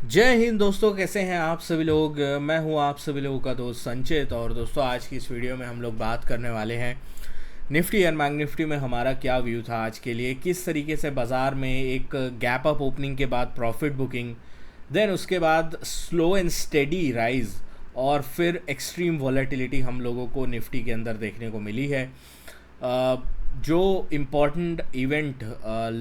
जय हिंद दोस्तों, कैसे हैं आप सभी लोग। मैं हूं आप सभी लोगों का दोस्त संचित। और दोस्तों, आज की इस वीडियो में हम लोग बात करने वाले हैं निफ्टी एंड बैंक निफ्टी में हमारा क्या व्यू था आज के लिए, किस तरीके से बाज़ार में एक गैप अप ओपनिंग के बाद प्रॉफिट बुकिंग, देन उसके बाद स्लो एंड स्टेडी राइज, और फिर एक्सट्रीम वॉलेटिलिटी हम लोगों को निफ्टी के अंदर देखने को मिली है। जो इम्पॉर्टेंट इवेंट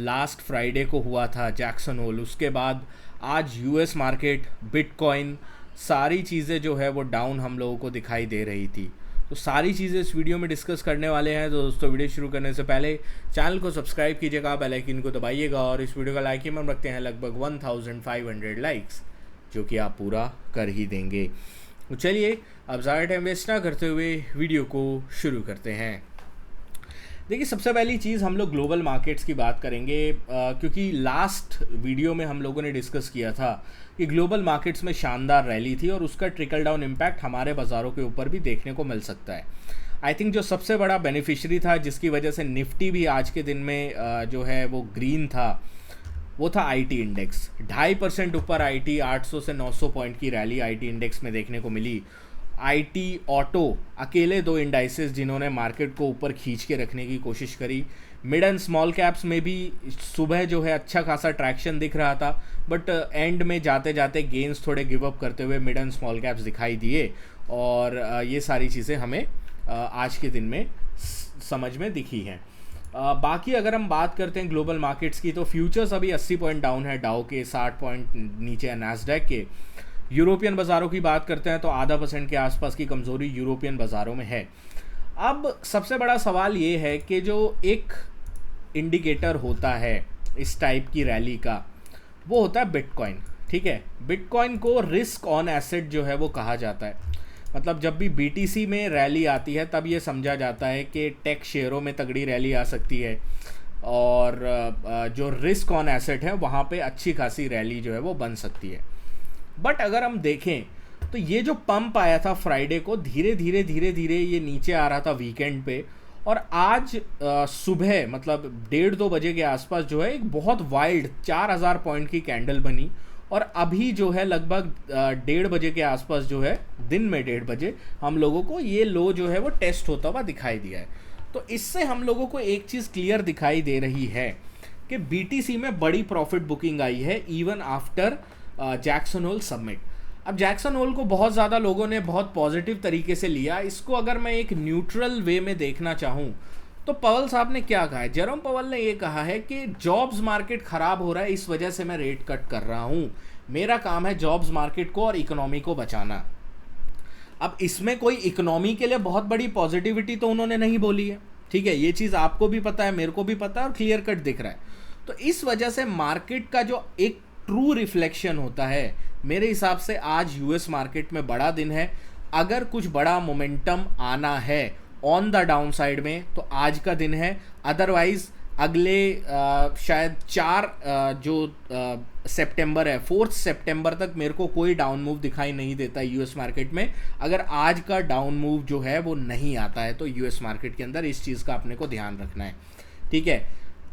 लास्ट फ्राइडे को हुआ था जैक्सन होल, उसके बाद आज यूएस मार्केट, बिटकॉइन, सारी चीज़ें जो है वो डाउन हम लोगों को दिखाई दे रही थी। तो सारी चीज़ें इस वीडियो में डिस्कस करने वाले हैं। तो दोस्तों, वीडियो शुरू करने से पहले चैनल को सब्सक्राइब कीजिएगा, बेल आइकन को दबाइएगा और इस वीडियो का लाइक हम रखते हैं लगभग 1500 लाइक्स, जो कि आप पूरा कर ही देंगे। तो चलिए, अब ज़्यादा टाइम वेस्ट ना करते हुए वीडियो को शुरू करते हैं। देखिए, सबसे पहली चीज़ हम लोग ग्लोबल मार्केट्स की बात करेंगे, क्योंकि लास्ट वीडियो में हम लोगों ने डिस्कस किया था कि ग्लोबल मार्केट्स में शानदार रैली थी और उसका ट्रिकल डाउन इम्पैक्ट हमारे बाज़ारों के ऊपर भी देखने को मिल सकता है। आई थिंक जो सबसे बड़ा बेनिफिशरी था, जिसकी वजह से निफ्टी भी आज के दिन में जो है वो ग्रीन था, वो था आईटी इंडेक्स। 2.5% ऊपर आईटी, 800 से 900 पॉइंट की रैली आईटी इंडेक्स में देखने को मिली। आईटी, ऑटो, अकेले दो इंडाइसेस जिन्होंने मार्केट को ऊपर खींच के रखने की कोशिश करी। मिड एंड स्मॉल कैप्स में भी सुबह जो है अच्छा खासा ट्रैक्शन दिख रहा था, बट एंड में जाते जाते गेन्स थोड़े गिव अप करते हुए मिड एंड स्मॉल कैप्स दिखाई दिए। और ये सारी चीज़ें हमें आज के दिन में समझ में दिखी हैं। बाकी अगर हम बात करते हैं ग्लोबल मार्केट्स की, तो फ्यूचर्स अभी 80 पॉइंट डाउन है, डाउ के 60 पॉइंट नीचे है नैस्डैक के। यूरोपियन बाज़ारों की बात करते हैं तो 0.5% के आसपास की कमज़ोरी यूरोपियन बाज़ारों में है। अब सबसे बड़ा सवाल ये है कि जो एक इंडिकेटर होता है इस टाइप की रैली का, वो होता है बिटकॉइन। ठीक है, बिटकॉइन को रिस्क ऑन एसेट जो है वो कहा जाता है। मतलब जब भी बीटीसी में रैली आती है तब ये समझा जाता है कि टेक शेयरों में तगड़ी रैली आ सकती है, और जो रिस्क ऑन एसेट है वहाँ पे अच्छी खासी रैली जो है वो बन सकती है। बट अगर हम देखें तो ये जो पंप आया था फ्राइडे को, धीरे धीरे ये नीचे आ रहा था वीकेंड पे, और आज सुबह मतलब 1:30-2 बजे के आसपास जो है एक बहुत वाइल्ड 4000 पॉइंट की कैंडल बनी। और अभी जो है लगभग 1:30 बजे के आसपास जो है, दिन में 1:30 बजे, हम लोगों को ये लो जो है वो टेस्ट होता हुआ दिखाई दिया है। तो इससे हम लोगों को एक चीज़ क्लियर दिखाई दे रही है कि बीटीसी में बड़ी प्रॉफिट बुकिंग आई है even after Jackson Hole submit. अब जैक्सन होल को बहुत ज़्यादा लोगों ने बहुत पॉजिटिव तरीके से लिया। इसको अगर मैं एक न्यूट्रल वे में देखना चाहूँ तो पवल साहब ने क्या कहा है, जेरोम पवल ने ये कहा है कि जॉब्स मार्केट ख़राब हो रहा है, इस वजह से मैं रेट कट कर रहा हूँ। मेरा काम है जॉब्स मार्केट को और इकोनॉमी को बचाना। अब इसमें कोई इकोनॉमी के लिए बहुत बड़ी पॉजिटिविटी तो उन्होंने नहीं बोली है। ठीक है, ये चीज़ आपको भी पता है, मेरे को भी पता है, और क्लियर कट दिख रहा है। तो इस वजह से मार्केट का जो एक ट्रू रिफ्लेक्शन होता है, मेरे हिसाब से आज यूएस मार्केट में बड़ा दिन है। अगर कुछ बड़ा मोमेंटम आना है ऑन द डाउन साइड में तो आज का दिन है। अदरवाइज अगले शायद 4 जो सितंबर है, 4 सितंबर तक मेरे को कोई डाउन मूव दिखाई नहीं देता यूएस मार्केट में। अगर आज का डाउन मूव जो है वो नहीं आता है तो यूएस मार्केट के अंदर इस चीज़ का अपने को ध्यान रखना है। ठीक है,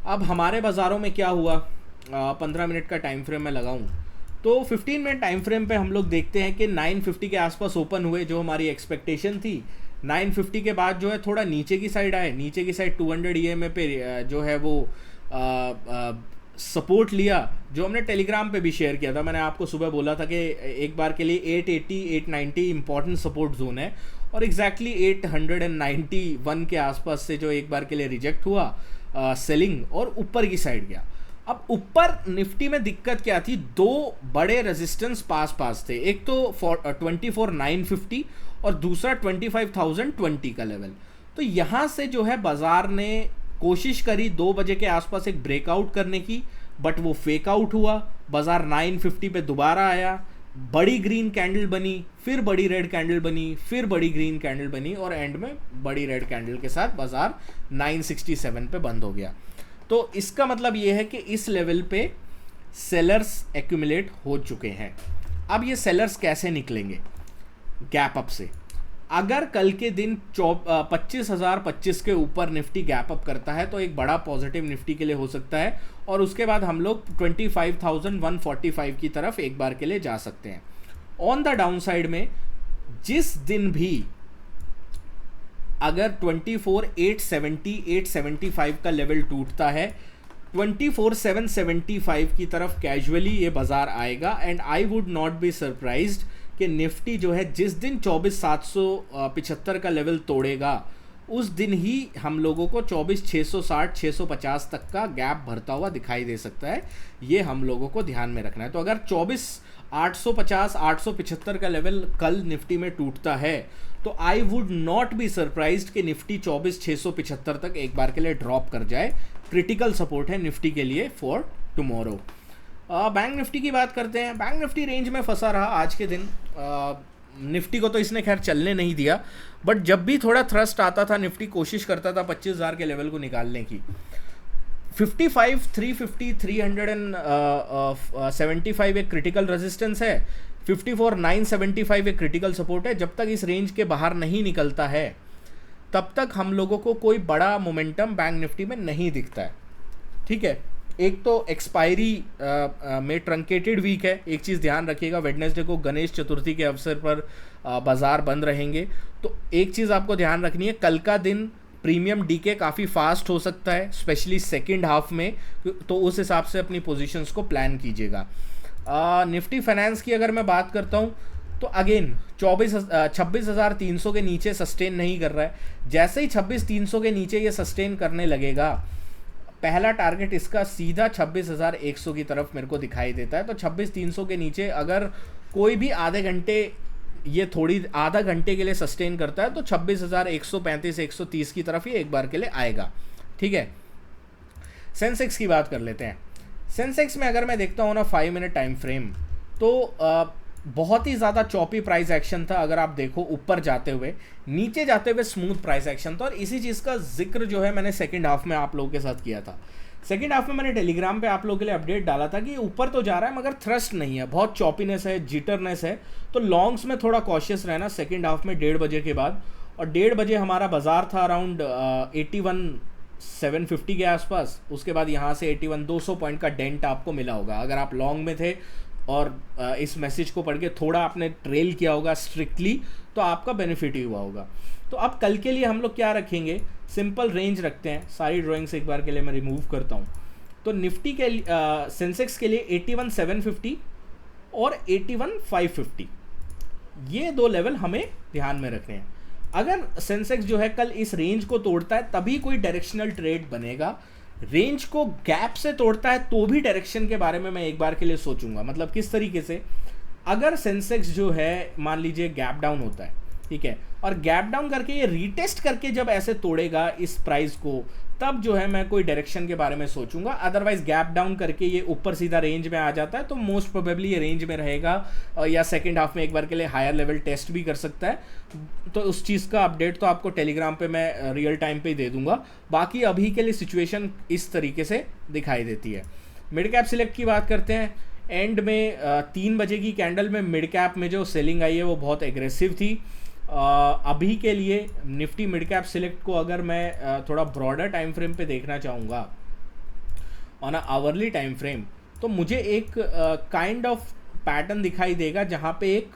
अब हमारे बाज़ारों में क्या हुआ, 15 मिनट का टाइम फ्रेम में लगाऊं तो 15 मिनट टाइम फ्रेम पे हम लोग देखते हैं कि 950 के आसपास ओपन हुए, जो हमारी एक्सपेक्टेशन थी। 950 के बाद जो है थोड़ा नीचे की साइड आए, नीचे की साइड 200 ईएमए पे जो है वो सपोर्ट लिया, जो हमने टेलीग्राम पे भी शेयर किया था। मैंने आपको सुबह बोला था कि एक बार के लिए 880 890 इंपॉर्टेंट सपोर्ट जोन है, और एग्जैक्टली 891 के आसपास से जो एक बार के लिए रिजेक्ट हुआ सेलिंग और ऊपर की साइड गया। अब ऊपर निफ्टी में दिक्कत क्या थी, 2 बड़े रेजिस्टेंस पास थे। एक तो 24,950 और दूसरा 25,020 का लेवल। तो यहाँ से जो है बाजार ने कोशिश करी 2 बजे के आसपास एक ब्रेकआउट करने की, बट वो फेक आउट हुआ। बाजार 950 पे दोबारा आया, बड़ी ग्रीन कैंडल बनी, फिर बड़ी रेड कैंडल बनी, फिर बड़ी ग्रीन कैंडल बनी, और एंड में बड़ी रेड कैंडल के साथ बाजार 967 पे बंद हो गया। तो इसका मतलब ये है कि इस लेवल पे सेलर्स एक्यूमुलेट हो चुके हैं। अब ये सेलर्स कैसे निकलेंगे गैप अप से? अगर कल के दिन 25,025 के ऊपर निफ्टी गैप अप करता है तो एक बड़ा पॉजिटिव निफ्टी के लिए हो सकता है, और उसके बाद हम लोग 25,145 की तरफ एक बार के लिए जा सकते हैं। ऑन द डाउन साइड में जिस दिन भी अगर 24,870-875 का लेवल टूटता है, 24,775 की तरफ कैजुअली ये बाजार आएगा। And I would not be surprised कि निफ्टी जो है जिस दिन 24,775 का लेवल तोड़ेगा उस दिन ही हम लोगों को 24,660-650 तक का गैप भरता हुआ दिखाई दे सकता है। ये हम लोगों को ध्यान में रखना है। तो अगर 24,850-875 का लेवल कल निफ्टी में टूटता है तो I would not be surprised कि निफ्टी 24,675 तक एक बार के लिए ड्रॉप कर जाए। क्रिटिकल सपोर्ट है निफ्टी के लिए फॉर टुमारो। बैंक निफ्टी की बात करते हैं। बैंक निफ्टी रेंज में फंसा रहा आज के दिन। निफ्टी को तो इसने खैर चलने नहीं दिया, बट जब भी थोड़ा थ्रस्ट आता था निफ्टी कोशिश करता था 25,000 के लेवल को निकालने की। 55, 350, 375 एक क्रिटिकल रेजिस्टेंस है, 54,975 एक क्रिटिकल सपोर्ट है। जब तक इस रेंज के बाहर नहीं निकलता है तब तक हम लोगों को कोई बड़ा मोमेंटम बैंक निफ्टी में नहीं दिखता है। ठीक है, एक तो एक्सपायरी में ट्रंकेटेड वीक है, एक चीज़ ध्यान रखिएगा। वेडनेसडे को गणेश चतुर्थी के अवसर पर बाजार बंद रहेंगे, तो एक चीज़ आपको ध्यान रखनी है, कल का दिन प्रीमियम डीके काफ़ी फास्ट हो सकता है, स्पेशली सेकेंड हाफ में, तो उस हिसाब से अपनी पोजीशंस को प्लान कीजिएगा। निफ्टी फाइनेंस की अगर मैं बात करता हूँ तो अगेन 26,300 के नीचे सस्टेन नहीं कर रहा है। जैसे ही 26,300 के नीचे ये सस्टेन करने लगेगा, पहला टारगेट इसका सीधा 26,100 की तरफ मेरे को दिखाई देता है। तो 26,300 के नीचे अगर कोई भी आधे घंटे आधा घंटे के लिए सस्टेन करता है तो 26,135-130 की तरफ ये एक बार के लिए आएगा। ठीक है, सेंसेक्स की बात कर लेते हैं। सेंसेक्स में अगर मैं देखता हूँ ना 5 मिनट टाइम फ्रेम, तो बहुत ही ज़्यादा चॉपी प्राइस एक्शन था। अगर आप देखो ऊपर जाते हुए नीचे जाते हुए स्मूथ प्राइस एक्शन था, और इसी चीज़ का जिक्र जो है मैंने सेकंड हाफ में आप लोगों के साथ किया था। सेकंड हाफ में मैंने टेलीग्राम पे आप लोगों के लिए अपडेट डाला था कि ऊपर तो जा रहा है मगर थ्रस्ट नहीं है, बहुत चॉपीनेस है, जिटरनेस है। तो लॉन्ग्स में थोड़ा कॉशियस रहना सेकंड हाफ में 1:30 बजे के बाद। और 1:30 बजे हमारा बाजार था अराउंड 81,750 के आसपास। उसके बाद यहाँ से 81,200 पॉइंट का डेंट आपको मिला होगा। अगर आप लॉन्ग में थे और इस मैसेज को पढ़ के थोड़ा आपने ट्रेल किया होगा स्ट्रिक्टली, तो आपका बेनिफिट ही हुआ होगा। तो अब कल के लिए हम लोग क्या रखेंगे, सिंपल रेंज रखते हैं। सारी ड्राइंग्स एक बार के लिए मैं रिमूव करता हूँ। तो निफ्टी के सेंसेक्स के लिए 81,750 और 81,550, ये दो लेवल हमें ध्यान में रखने हैं। अगर सेंसेक्स जो है कल इस रेंज को तोड़ता है तभी कोई डायरेक्शनल ट्रेड बनेगा। रेंज को गैप से तोड़ता है तो भी डायरेक्शन के बारे में मैं एक बार के लिए सोचूंगा। मतलब किस तरीके से, अगर सेंसेक्स जो है मान लीजिए गैप डाउन होता है, ठीक है, और गैप डाउन करके ये रीटेस्ट करके जब ऐसे तोड़ेगा इस प्राइस को, तब जो है मैं कोई डायरेक्शन के बारे में सोचूंगा। अदरवाइज गैप डाउन करके ये ऊपर सीधा रेंज में आ जाता है तो मोस्ट प्रोबेबली ये रेंज में रहेगा, या सेकंड हाफ में एक बार के लिए हायर लेवल टेस्ट भी कर सकता है। तो उस चीज़ का अपडेट तो आपको टेलीग्राम पे मैं रियल टाइम पे ही दे दूंगा। बाकी अभी के लिए सिचुएशन इस तरीके से दिखाई देती है। मिड कैप सिलेक्ट की बात करते हैं। एंड में 3 बजे की कैंडल में मिड कैप में जो सेलिंग आई है वो बहुत एग्रेसिव थी। अभी के लिए निफ्टी मिड कैप सिलेक्ट को अगर मैं थोड़ा ब्रॉडर टाइम फ्रेम पे देखना चाहूँगा on a hourly time frame, तो मुझे एक काइंड ऑफ पैटर्न दिखाई देगा जहाँ पे एक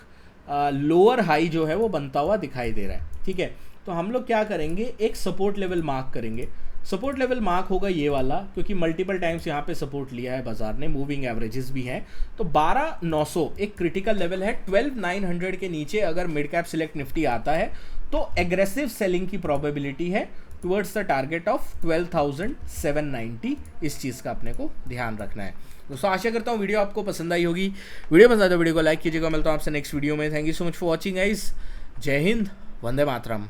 लोअर हाई जो है वो बनता हुआ दिखाई दे रहा है। ठीक है, तो हम लोग क्या करेंगे, एक सपोर्ट लेवल मार्क करेंगे। सपोर्ट लेवल मार्क होगा ये वाला, क्योंकि मल्टीपल टाइम्स यहाँ पे सपोर्ट लिया है बाजार ने, मूविंग एवरेजेस भी हैं। तो 12,900 एक क्रिटिकल लेवल है। 12,900 के नीचे अगर मिड कैप सिलेक्ट निफ्टी आता है तो एग्रेसिव सेलिंग की प्रोबेबिलिटी है टुवर्ड्स द टारगेट ऑफ 12,790। इस चीज़ का अपने को ध्यान रखना है। दोस्तों आशा करता हूँ वीडियो आपको पसंद आई होगी। वीडियो पसंद आए तो वीडियो को लाइक कीजिएगा। मिलता हूँ आपसे नेक्स्ट वीडियो में। Thank you so much for watching guys. जय हिंद, वंदे मातरम।